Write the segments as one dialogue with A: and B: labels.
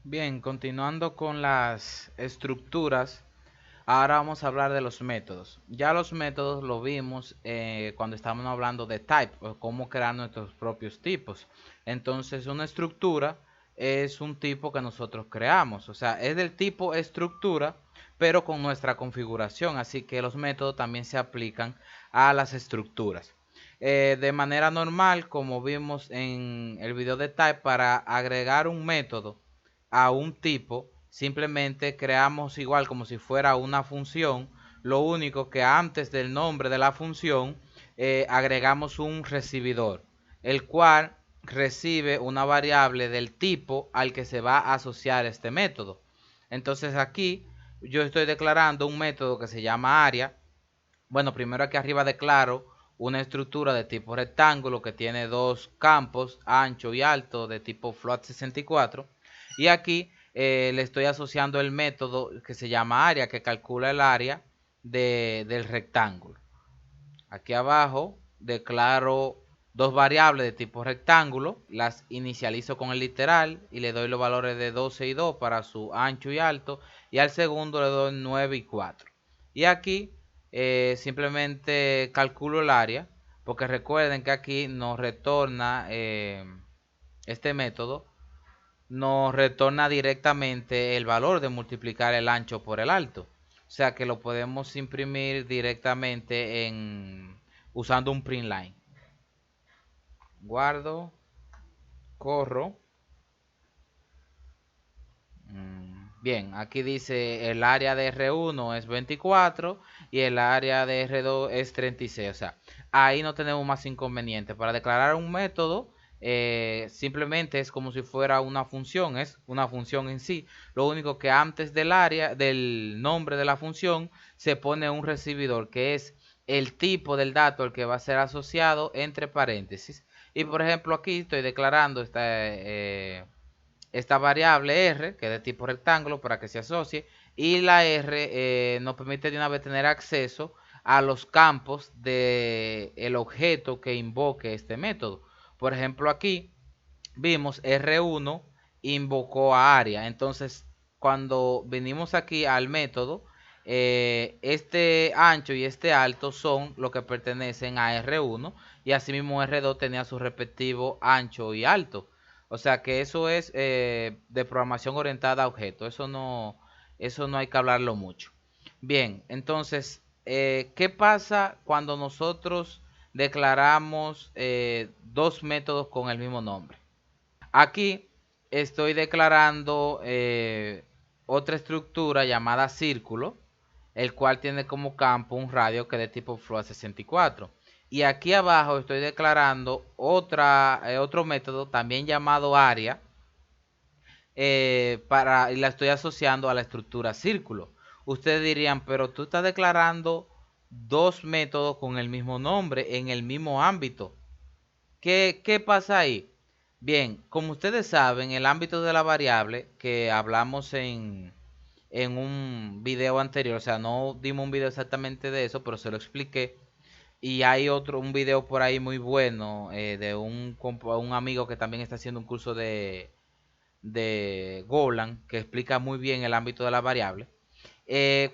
A: Bien, continuando con las estructuras, ahora vamos a hablar de los métodos. Ya los métodos lo vimos cuando estábamos hablando de type o cómo crear nuestros propios tipos. Entonces, una estructura es un tipo que nosotros creamos, o sea, es del tipo estructura, pero con nuestra configuración. Así que los métodos también se aplican a las estructuras. De manera normal, como vimos en el video de type, para agregar un método a un tipo, simplemente creamos igual como si fuera una función. Lo único que antes del nombre de la función agregamos un recibidor, el cual recibe una variable del tipo al que se va a asociar este método. Entonces aquí yo estoy declarando un método que se llama área. Bueno, primero aquí arriba declaro una estructura de tipo rectángulo que tiene dos campos, ancho y alto, de tipo float 64. Y aquí le estoy asociando el método que se llama área, que calcula el área del rectángulo. Aquí abajo declaro dos variables de tipo rectángulo, las inicializo con el literal y le doy los valores de 12 y 2 para su ancho y alto, y al segundo le doy 9 y 4. Y aquí simplemente calculo el área, porque recuerden que aquí nos retorna este método, nos retorna directamente el valor de multiplicar el ancho por el alto. O sea que lo podemos imprimir directamente usando un print line. Guardo, corro. Bien, aquí dice el área de R1 es 24 y el área de R2 es 36. O sea, ahí no tenemos más inconveniente. Para declarar un método, simplemente es como si fuera una función, es una función en sí. Lo único que antes del área, del nombre de la función, se pone un recibidor, que es el tipo del dato al que va a ser asociado entre paréntesis. Y por ejemplo, aquí estoy declarando esta variable R, que es de tipo rectángulo, para que se asocie, y la R nos permite de una vez tener acceso a los campos del objeto que invoque este método. Por ejemplo, aquí vimos R1 invocó a área. Entonces, cuando venimos aquí al método, este ancho y este alto son lo que pertenecen a R1 y asimismo R2 tenía su respectivo ancho y alto. O sea que eso es de programación orientada a objetos. Eso no hay que hablarlo mucho. Bien, entonces, ¿qué pasa cuando nosotros declaramos dos métodos con el mismo nombre? Aquí estoy declarando otra estructura llamada círculo, el cual tiene como campo un radio que es de tipo float 64. Y aquí abajo estoy declarando otro método también llamado área, y la estoy asociando a la estructura círculo. Ustedes dirían, pero tú estás declarando dos métodos con el mismo nombre en el mismo ámbito. ¿Qué pasa ahí? Bien, como ustedes saben, el ámbito de la variable que hablamos en un video anterior, o sea, no dimos un video exactamente de eso, pero se lo expliqué. Y hay un video por ahí muy bueno de un amigo que también está haciendo un curso de Golang que explica muy bien el ámbito de la variable.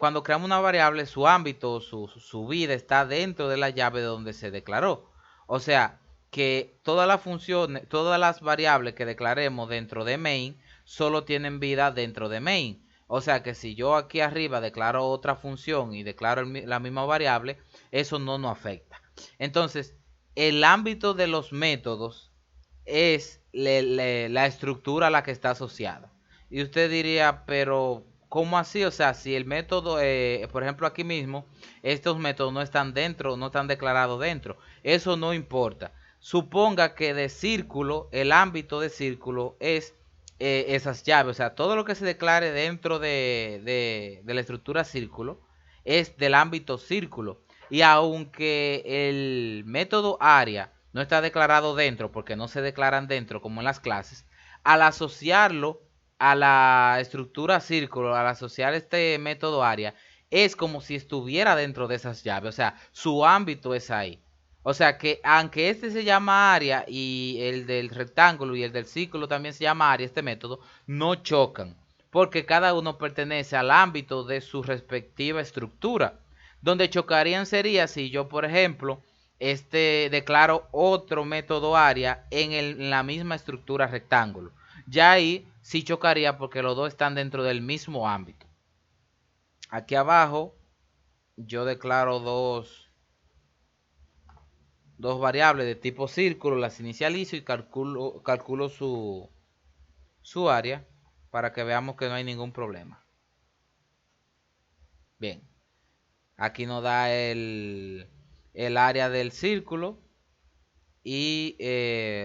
A: Cuando creamos una variable, su ámbito, su vida está dentro de la llave donde se declaró. O sea, que todas las funciones, todas las variables que declaremos dentro de main, solo tienen vida dentro de main. O sea que si yo aquí arriba declaro otra función y declaro la misma variable, eso no nos afecta. Entonces, el ámbito de los métodos es la estructura a la que está asociada. Y usted diría, pero ¿cómo así? O sea, si el método, por ejemplo, aquí mismo, estos métodos no están dentro, no están declarados dentro. Eso no importa. Suponga que de círculo, el ámbito de círculo es esas llaves. O sea, todo lo que se declare dentro de la estructura círculo es del ámbito círculo. Y aunque el método área no está declarado dentro, porque no se declaran dentro como en las clases, al asociarlo a la estructura círculo, al asociar este método área, es como si estuviera dentro de esas llaves, o sea, su ámbito es ahí. O sea que aunque este se llama área y el del rectángulo y el del círculo también se llama área, este método, no chocan, porque cada uno pertenece al ámbito de su respectiva estructura. Donde chocarían sería si yo, por ejemplo, declaro otro método área en la misma estructura rectángulo. Ya ahí sí chocaría porque los dos están dentro del mismo ámbito. Aquí abajo yo declaro dos variables de tipo círculo, las inicializo y calculo su área para que veamos que no hay ningún problema. Bien, aquí nos da el área del círculo y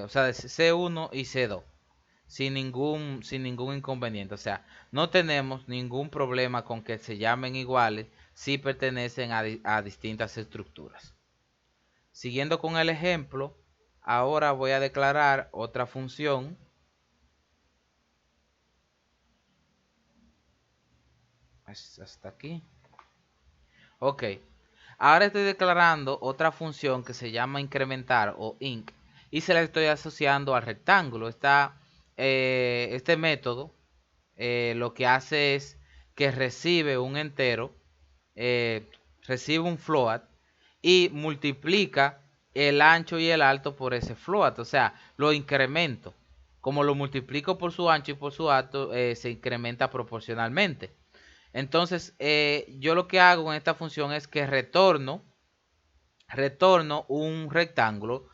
A: o sea, de C1 y C2 sin ningún inconveniente. O sea, no tenemos ningún problema con que se llamen iguales si pertenecen a distintas estructuras. Siguiendo con el ejemplo, ahora voy a declarar otra función. Hasta aquí. Ok. Ahora estoy declarando otra función que se llama incrementar o inc. Y se la estoy asociando al rectángulo. Este método lo que hace es que recibe un entero, eh, recibe un float y multiplica el ancho y el alto por ese float. O sea, lo incremento. Como lo multiplico por su ancho y por su alto, se incrementa proporcionalmente. Entonces, yo lo que hago en esta función es que retorno un rectángulo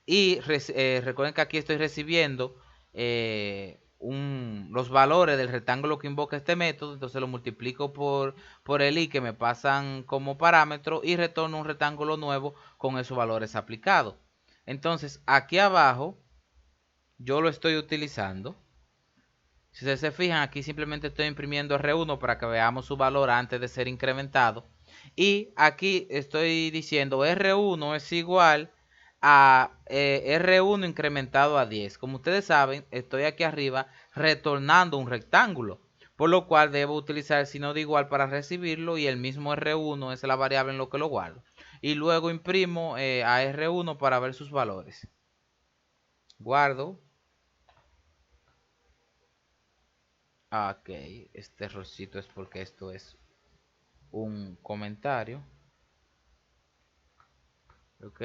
A: recuerden que aquí estoy recibiendo los valores del rectángulo que invoca este método, entonces lo multiplico por el i que me pasan como parámetro y retorno un rectángulo nuevo con esos valores aplicados. Entonces, aquí abajo yo lo estoy utilizando. Si ustedes se fijan, aquí simplemente estoy imprimiendo R1 para que veamos su valor antes de ser incrementado. Y aquí estoy diciendo R1 es igual a R1 incrementado a 10. Como ustedes saben, estoy aquí arriba retornando un rectángulo, por lo cual debo utilizar el signo de igual para recibirlo y el mismo R1 es la variable en lo que lo guardo. Y luego imprimo a R1 para ver sus valores. Guardo. Ok, este errorcito es porque esto es un comentario. Ok,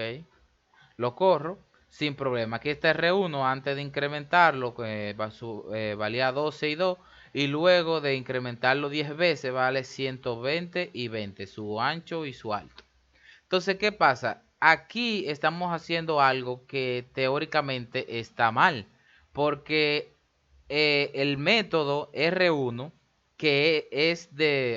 A: lo corro sin problema. Aquí está R1 antes de incrementarlo, que valía 12 y 2. Y luego de incrementarlo 10 veces vale 120 y 20, su ancho y su alto. Entonces, ¿qué pasa? Aquí estamos haciendo algo que teóricamente está mal, porque el método R1,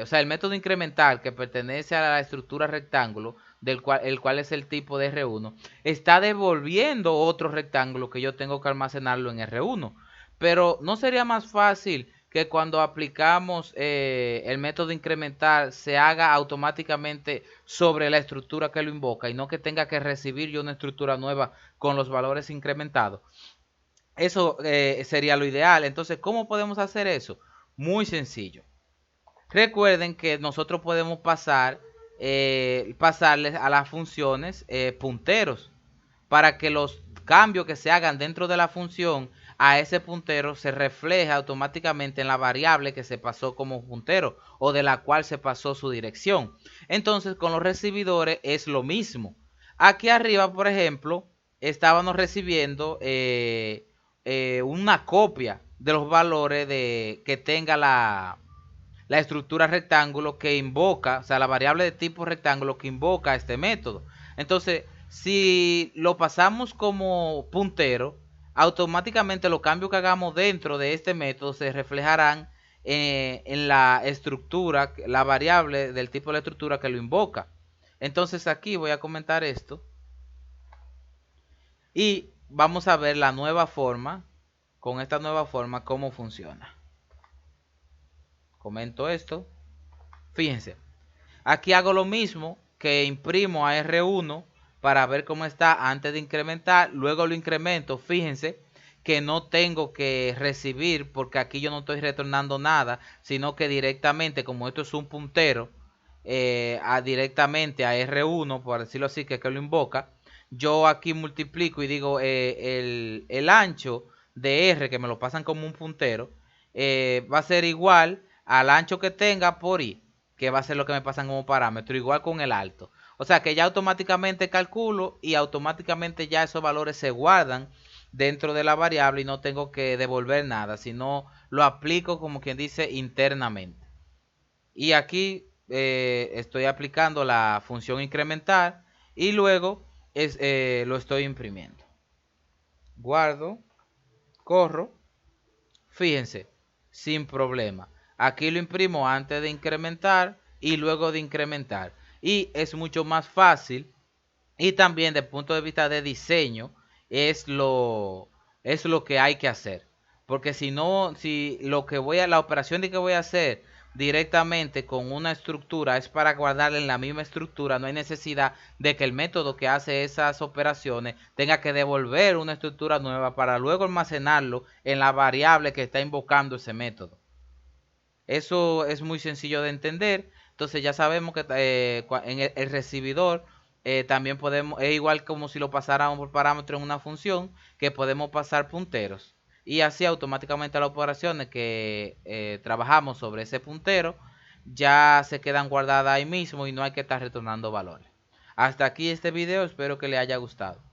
A: o sea, el método incremental que pertenece a la estructura rectángulo, el cual es el tipo de R1, está devolviendo otro rectángulo que yo tengo que almacenarlo en R1. Pero ¿no sería más fácil que cuando aplicamos el método incremental se haga automáticamente sobre la estructura que lo invoca y no que tenga que recibir yo una estructura nueva con los valores incrementados? Eso sería lo ideal. Entonces, ¿cómo podemos hacer eso? Muy sencillo. Recuerden que nosotros podemos pasarles a las funciones punteros para que los cambios que se hagan dentro de la función a ese puntero se refleje automáticamente en la variable que se pasó como puntero o de la cual se pasó su dirección. Entonces, con los recibidores es lo mismo. Aquí arriba, por ejemplo, estábamos recibiendo una copia de los valores que tenga la estructura rectángulo que invoca, o sea, la variable de tipo rectángulo que invoca este método. Entonces, si lo pasamos como puntero, automáticamente los cambios que hagamos dentro de este método se reflejarán en la estructura, la variable del tipo de la estructura que lo invoca. Entonces aquí voy a comentar esto y vamos a ver la nueva forma, con esta nueva forma, cómo funciona. Comento esto. Fíjense, aquí hago lo mismo, que imprimo a R1 para ver cómo está antes de incrementar. Luego lo incremento. Fíjense que no tengo que recibir porque aquí yo no estoy retornando nada, sino que directamente, como esto es un puntero, directamente a R1, por decirlo así, que lo invoca, yo aquí multiplico y digo el ancho de R, que me lo pasan como un puntero, va a ser igual al ancho que tenga por I, que va a ser lo que me pasan como parámetro, igual con el alto. O sea que ya automáticamente calculo y automáticamente ya esos valores se guardan dentro de la variable y no tengo que devolver nada, sino lo aplico como quien dice internamente. Y aquí estoy aplicando la función incrementar y luego lo estoy imprimiendo. Guardo, corro, fíjense, sin problema. Aquí lo imprimo antes de incrementar y luego de incrementar. Y es mucho más fácil y también desde el punto de vista de diseño es lo que hay que hacer. Porque si no, si lo que la operación de que voy a hacer directamente con una estructura es para guardarla en la misma estructura, no hay necesidad de que el método que hace esas operaciones tenga que devolver una estructura nueva para luego almacenarlo en la variable que está invocando ese método. Eso es muy sencillo de entender. Entonces ya sabemos que en el recibidor también podemos, es igual como si lo pasáramos por parámetro en una función, que podemos pasar punteros. Y así automáticamente las operaciones que trabajamos sobre ese puntero ya se quedan guardadas ahí mismo y no hay que estar retornando valores. Hasta aquí este video, espero que le haya gustado.